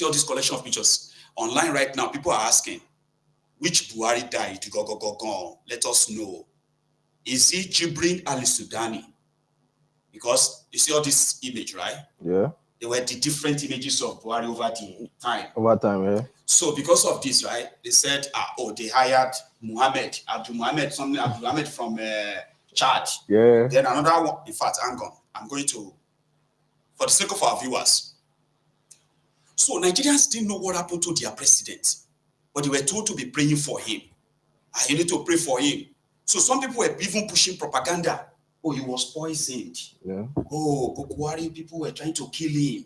see all this collection of pictures online right now. People are asking, which Buhari died? Go. Let us know. Is he Jibrin Ali Sudani? Because you see all this image, right? Yeah. There were the different images of Buhari over the time. Over time, yeah. So because of this, right, they said, they hired Abdul Muhammad from Chad. Yeah. Then another one, in fact, hang on. I'm going to, for the sake of our viewers. So Nigerians didn't know what happened to their president, but they were told to be praying for him. You need to pray for him. So some people were even pushing propaganda. Oh, he was poisoned. Yeah. Oh, Buhari, people were trying to kill him.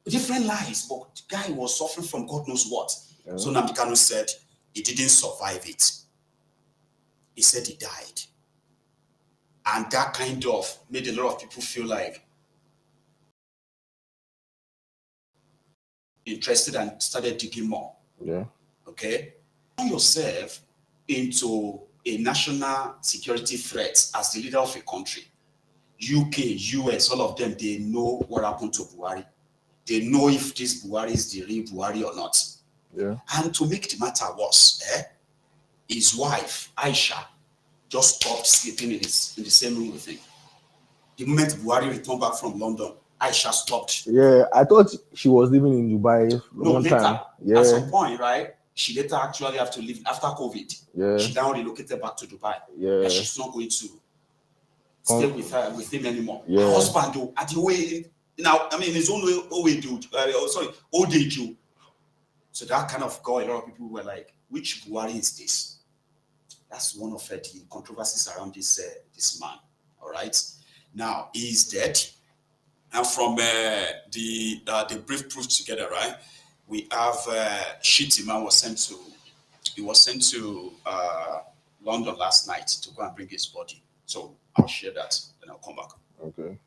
Different lies, but the guy was suffering from God knows what. Yeah. So Nnamdi Kanu said he didn't survive it. He said he died. And that kind of made a lot of people feel like interested and started digging more. Yeah. Okay? Turn yourself into a national security threat as the leader of a country. UK, US, all of them, they know what happened to Buhari. They know if this Buhari is the real Buhari or not. Yeah. And to make the matter worse, his wife, Aisha, just stopped sleeping in the same room with him. The moment Buhari returned back from London, Aisha stopped. Yeah, I thought she was living in Dubai one later, time. Yeah. At some point, right? She later actually have to leave after COVID. Yeah. She now relocated back to Dubai. Yeah. And she's not going to stay with him anymore. Yeah. Her husband, though, at the way, now, I mean, his own old age, old age. So that kind of got a lot of people were like, which Buhari is this? That's one of the controversies around this man. All right. Now he's dead. And from the brief proof together, right? We have Shittima was sent to London last night to go and bring his body. So I'll share that, then I'll come back. Okay.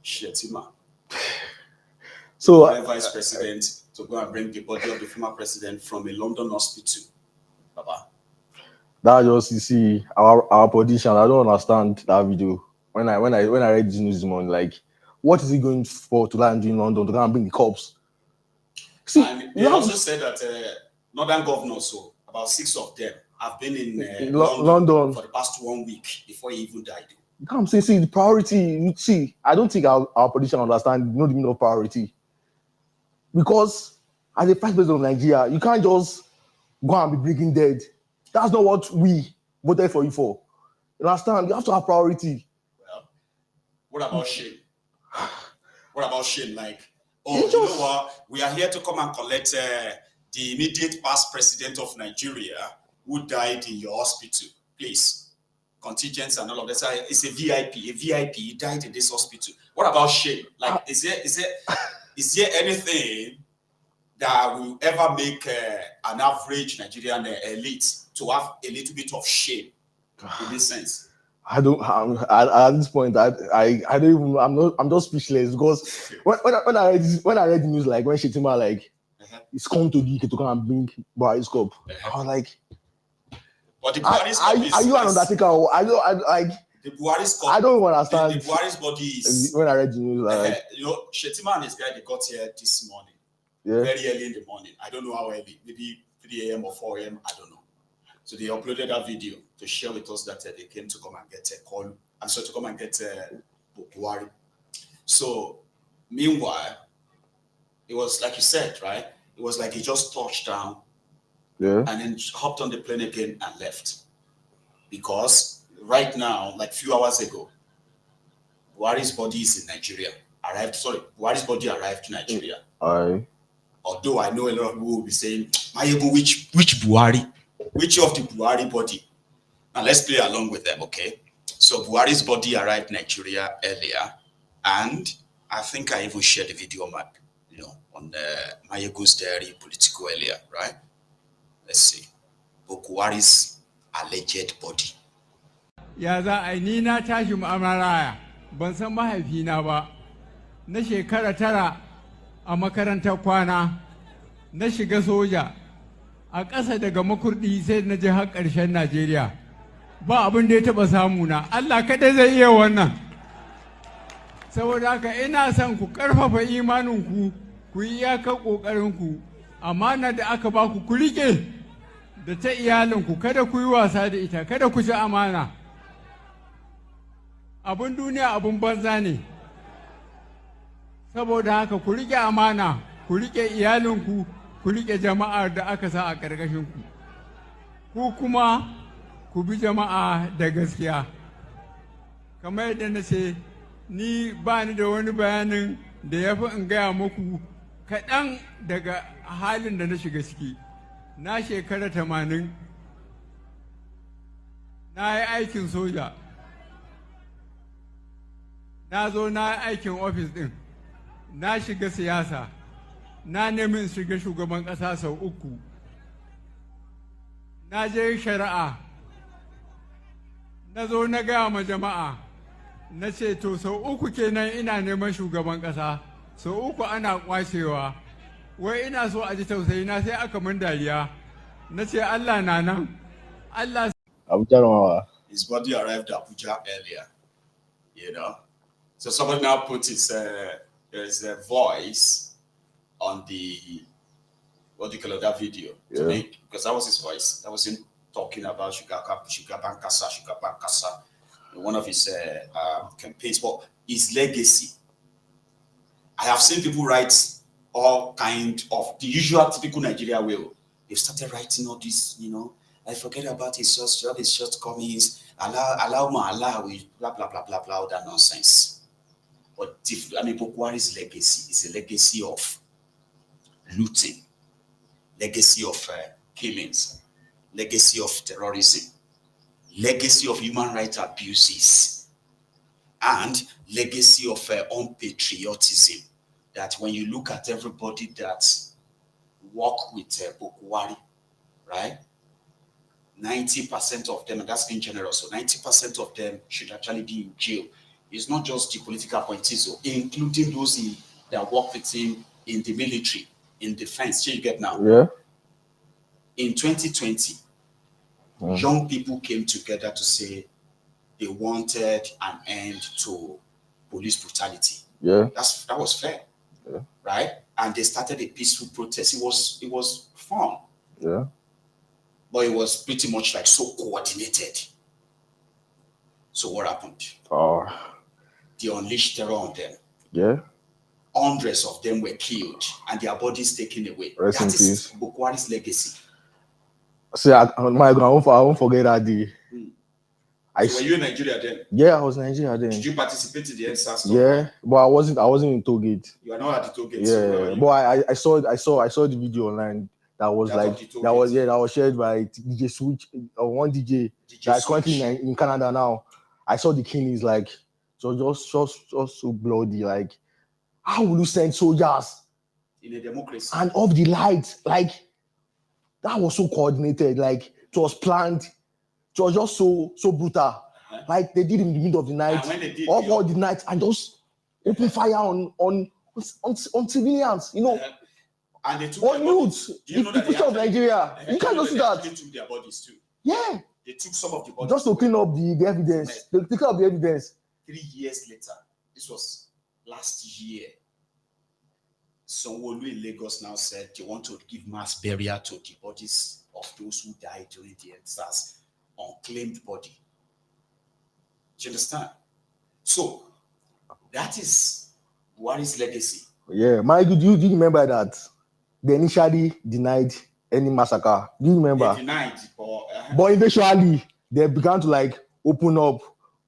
Shetima. So Vice President to go and bring the body of the former president from a London hospital. Baba. That just, you see, our politician, I don't understand that video. When I read this news this morning, like, what is he going for to land in London to go and bring the cops? See, and they also said that northern governors, so about 6 of them, have been in London for the past 1 week before he even died. Come see the priority. You see, I don't think our politicians understand the meaning of priority. Because as a vice president of Nigeria, you can't just go and be bringing dead. That's not what we voted for you for. You understand? You have to have priority. Well, what about shame? What about shame? Like, you know what? We are here to come and collect the immediate past president of Nigeria who died in your hospital. Please, contingents and all of that. It's a VIP. A VIP. He died in this hospital. What about shame? Like, is there anything that will ever make an average Nigerian elite to have a little bit of shame in this sense? I don't. At this point, I don't even. I'm just speechless because when I read the news, like when Shetima like it's come to the UK to come and bring Buhari's cup, I was like, but the Buhari's cup are you an undertaker? I like the Buhari's cup. I don't understand. The Buhari's body is when I read the news, like Shetima and his guy, they got here this morning, very early in the morning. I don't know how early, maybe 3 a.m. or 4 a.m. I don't know. So they uploaded that video to share with us that they came to come and get a call. I'm sorry, to come and get Buhari. So meanwhile, it was like you said, right? It was like he just touched down, and then hopped on the plane again and left. Because right now, like a few hours ago, Buhari's body is in Nigeria. Buhari's body arrived to Nigeria. Although I know a lot of people will be saying, which Buhari? Which of the Buhari body? Now let's play along with them, okay? So Buhari's body arrived in Nigeria earlier, and I think I even shared the video on Mayego's diary political earlier, right? Let's see. Buhari's alleged body. Ya za a ni na tashi mu'amaraya ban san mahaifina ba na shekara 9 a makarantar kwana na shiga soja a ƙasa daga makurdi sai na je har ƙarshen Najeriya ba abin da ya taɓa samu na Allah kaɗai zai iya wannan saboda haka ina son ku ƙarfafa imaninku ku yi iyakar ƙoƙarinku amana da aka ba ku riƙe da ta iyalinku kada ku yi wasa da ita kada ku ci amana abin duniya abin banza ne saboda haka ku riƙe amana ku riƙe iyalinku ku riƙe jama'ar da aka sa a ƙarƙashinku ku kuma ku bi jama'a da gaskiya kamar yadda na ce ni ba ni da wani bayanin da ya fi in gaya muku kaɗan daga halin da na shiga ciki na shekara 80 na yi aikin soja na zo na yi aikin ofis ɗin na shiga siyasa na nemi in shiga shugaban ƙasa sau 3 na je shari'a na zo na gaya ma jama'a na ce to sau 3 kenan ina neman shugaban ƙasa sau 3 ana kwashewa wai ina so a ji tausayi na sai aka min dariya na ce Allah na nan Allah his body arrived at Abuja earlier, so somebody now put there's a voice on the that video to make, because that was his voice. That was him talking about Sugar Bankasa, one of his campaigns, but his legacy. I have seen people write all kind of the usual typical Nigeria way. They've started writing all this, I forget about his shortcomings, allow blah blah blah blah blah, all that nonsense. But Buhari's legacy is a legacy of looting, legacy of killings, legacy of terrorism, legacy of human rights abuses, and legacy of unpatriotism. That when you look at everybody that work with Buhari, right? 90% of them, and that's being generous, so 90% of them should actually be in jail. It's not just the political appointees, including those that work with him in the military, in defense. You get now? Yeah. In 2020, young people came together to say they wanted an end to police brutality. Yeah. That was fair. Yeah. Right? And they started a peaceful protest. It was fun. Yeah. But it was pretty much like so coordinated. So what happened? They unleashed terror on them. Yeah. Hundreds of them were killed and their bodies taken away. Rest in That is Buhari's legacy. See, I won't forget that day. So were you in Nigeria then? Yeah, I was in Nigeria then. Did you participate in the NSAS? Yeah, but I wasn't in toll gate. You are not at the toll gate. Yeah, but I saw the video online. that was That like of the toll that was gate. that was shared by DJ Switch or one DJ DJ that's currently Switch. in Canada now. I saw the killings, like, so just so bloody. Like, how will you send soldiers In a democracy. and off the lights? Like, that was so coordinated. Like, it was planned. It was just so brutal. Like, they did in the middle of the night, And when they did, all the night, and just open fire on civilians. You know, and they took on their bodies. youth. Do you know The that they future of actually- Nigeria. You can't just do that. They took their bodies too. Yeah. They took some of the bodies. Just to clean up the evidence. They clean up the evidence. 3 years later, this was last year. Sanwo-Olu in Lagos now said they want to give mass burial to the bodies of those who died during the EndSARS, unclaimed body. Do you understand? So that is Buhari's legacy. Yeah, Mike, do you remember that they initially denied any massacre? Do you remember? They denied, But eventually they began to like open up.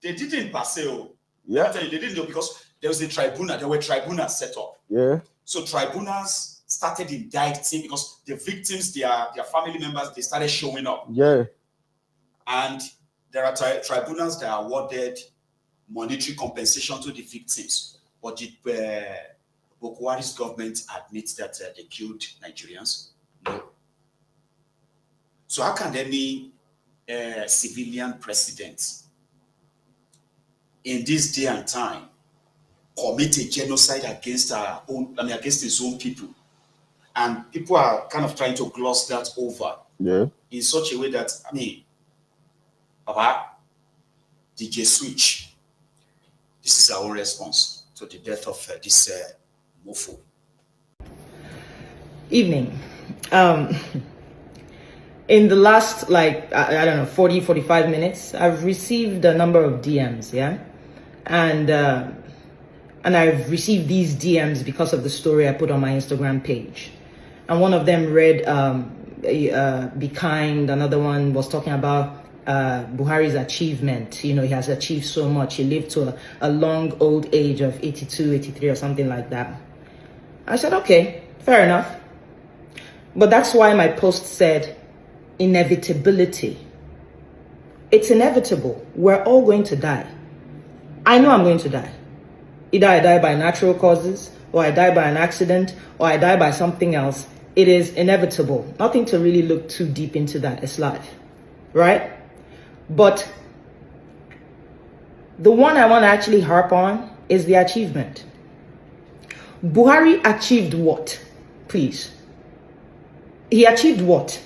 They didn't per se. Yeah. They didn't know because there was a tribunal. There were tribunals set up. Yeah. So tribunals started indicting because the victims, their family members, they started showing up. Yeah. And there are tribunals that awarded monetary compensation to the victims. But the Buhari's government admits that they killed Nigerians. No. So how can any civilian president in this day and time commit a genocide against against his own people? And people are kind of trying to gloss that over. Yeah. In such a way that, Baba, DJ Switch, this is our own response to the death of this mofo. Evening. In the last, like, I don't know, 40, 45 minutes, I've received a number of DMs, yeah? And I've received these DMs because of the story I put on my Instagram page. And one of them read, be kind. Another one was talking about Buhari's achievement. You know, he has achieved so much. He lived to a long old age of 82, 83 or something like that. I said, okay, fair enough. But that's why my post said inevitability. It's inevitable. We're all going to die. I know I'm going to die. Either I die by natural causes, or I die by an accident, or I die by something else. It is inevitable. Nothing to really look too deep into that. It's life, right? But the one I want to actually harp on is the achievement. Buhari achieved what? Please. He achieved what?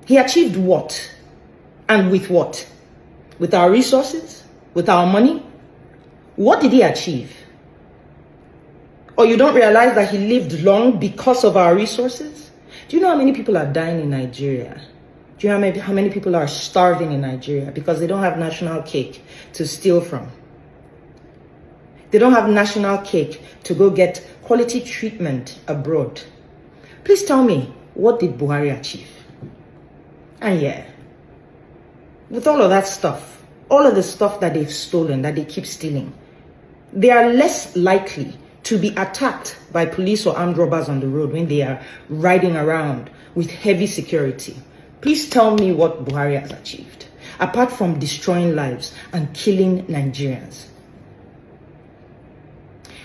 He achieved what? And with what? With our resources? With our money? What did he achieve? Or you don't realize that he lived long because of our resources? Do you know how many people are dying in Nigeria? Do you know how many people are starving in Nigeria because they don't have national cake to steal from? They don't have national cake to go get quality treatment abroad. Please tell me, what did Buhari achieve? And yeah, with all of that stuff, all of the stuff that they've stolen, that they keep stealing, they are less likely to be attacked by police or armed robbers on the road when they are riding around with heavy security. Please tell me what Buhari has achieved, apart from destroying lives and killing Nigerians.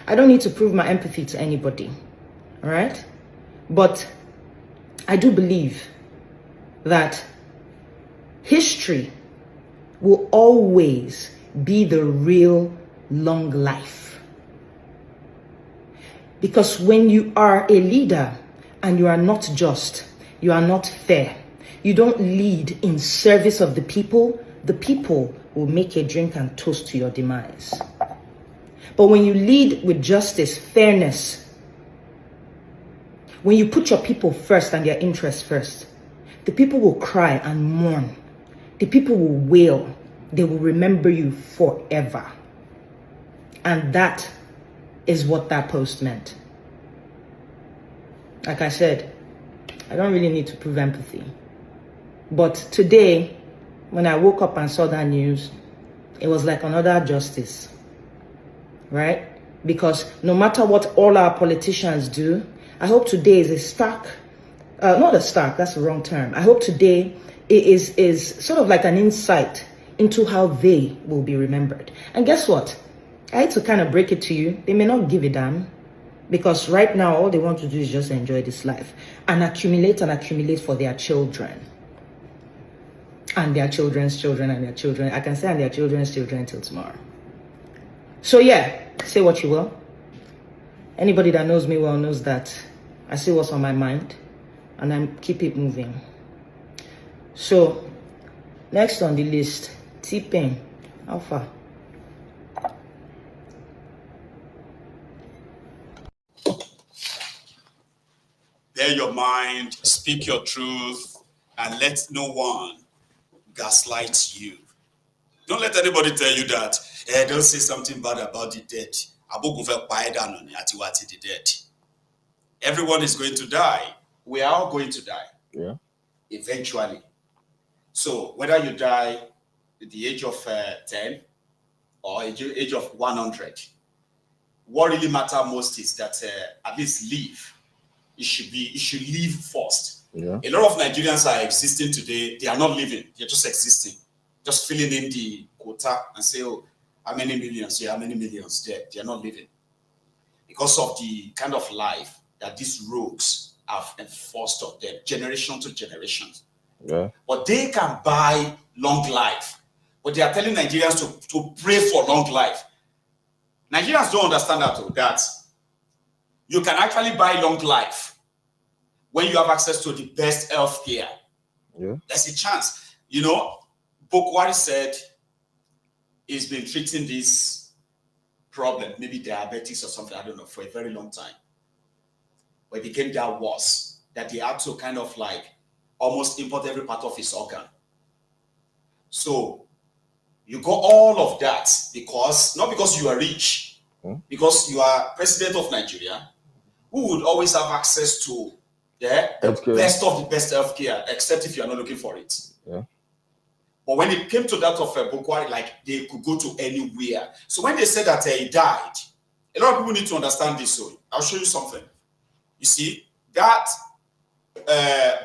I don't need to prove my empathy to anybody, all right? But I do believe that history will always be the real long life. Because when you are a leader and you are not just, you are not fair, you don't lead in service of the people will make a drink and toast to your demise. But when you lead with justice, fairness, when you put your people first and their interests first, the people will cry and mourn. The people will wail. They will remember you forever. And that is what that post meant. Like I said, I don't really need to prove empathy. But today, when I woke up and saw that news, it was like another justice, right? Because no matter what all our politicians do, I hope today is a stark, not a stark, that's the wrong term. I hope today is sort of like an insight into how they will be remembered. And guess what? I hate to kind of break it to you. They may not give a damn, because right now all they want to do is just enjoy this life and accumulate for their children. And their children's children and their children. I can say and their children's children till tomorrow. So yeah, say what you will. Anybody that knows me well knows that I say what's on my mind and I keep it moving. So next on the list, T-Pain. How far? Bear your mind, speak your truth, and let no one gaslight you. Don't let anybody tell you that, don't say something bad about the dead. The dead. Everyone is going to die. We are all going to die. Yeah. Eventually. So whether you die at the age of 10 or age of 100, what really matters most is that at least live. You should live first. Yeah. A lot of Nigerians are existing today. They are not living. They're just existing, just filling in the quota and say, oh, how many millions? Yeah, how many millions? They're not living because of the kind of life that these rogues have enforced on them, generation to generation. Yeah. But they can buy long life. But they are telling Nigerians to pray for long life. Nigerians don't understand that you can actually buy long life when you have access to the best health care. Yeah. There's a chance. You know, Buhari said he's been treating this problem, maybe diabetes or something, I don't know, for a very long time. But it became that worse, that they had to kind of like almost import every part of his organ. So you got all of that because, not because you are rich, because you are president of Nigeria, who would always have access to the best of the best healthcare, except if you are not looking for it. Yeah. But when it came to that of Buhari, like they could go to anywhere. So when they said that he died, a lot of people need to understand this. So I'll show you something. You see, that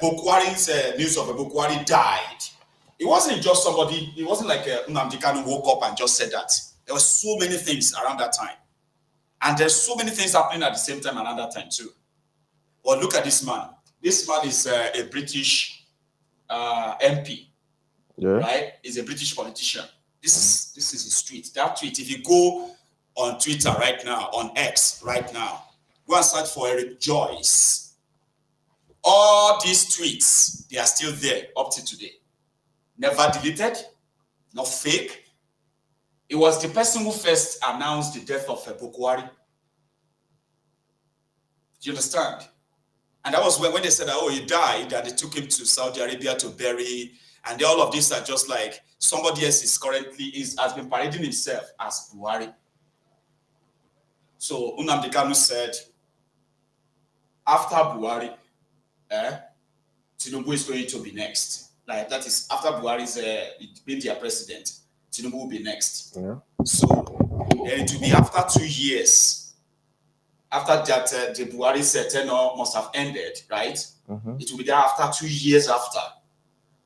Buhari's news of Buhari died. It wasn't just somebody, it wasn't like Nnamdi Kanu woke up and just said that. There were so many things around that time. And there's so many things happening at the same time around that time too. But look at this man. This man is a British MP, right? He's a British politician. This is his tweet. That tweet, if you go on Twitter right now, on X right now, go and search for Eric Joyce. All these tweets, they are still there up to today. Never deleted, not fake. It was the person who first announced the death of Buhari. Do you understand? And that was when they said, oh, he died, and they took him to Saudi Arabia to bury. And all of these are just like somebody else has been parading himself as Buhari. So Nnamdi Kanu said, after Buhari, Tinubu is going to be next. Like that is after Buhari's being their president, Tinubu will be next. Yeah. So then it will be after 2 years. After that, the Buhari's tenure must have ended, right? It will be there after 2 years after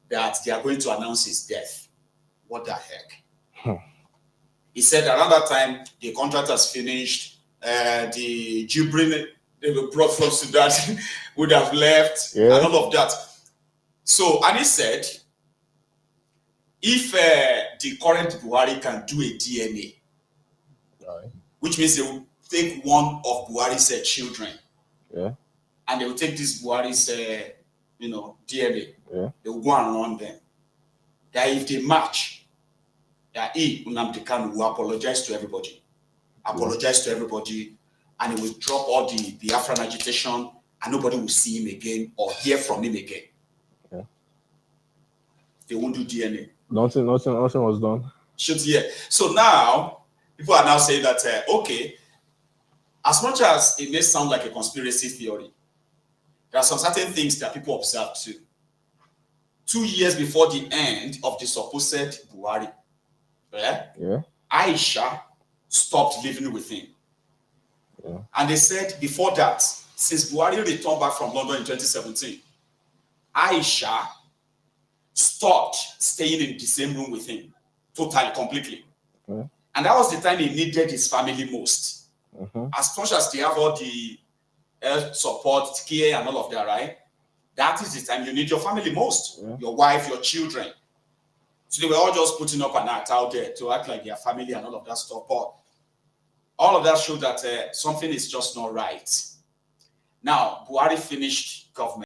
that they are going to announce his death. What the heck? He said around that time the contract has finished. The Jibrin they were brought from Sudan would have left, and all of that. So, and he said, if the current Buhari can do a DNA, which means they will take one of Buhari's children, and they will take this Buhari's, DNA, they will go and run them. That if they match, that Nnamdi Kanu will apologize to everybody, and he will drop all the Biafran agitation, and nobody will see him again or hear from him again. They won't do DNA. Nothing was done. So now, people are now saying that, okay, as much as it may sound like a conspiracy theory, there are some certain things that people observe too. 2 years before the end of the supposed Buhari, Aisha stopped living with him. And they said before that, since Buhari returned back from London in 2017, Aisha stopped staying in the same room with him, totally, completely. Okay. And that was the time he needed his family most. As much as they have all the health support, care, and all of that, right? That is the time you need your family most, your wife, your children. So they were all just putting up an act out there to act like their family and all of that stuff. But all of that showed that something is just not right. Now, Buhari finished government.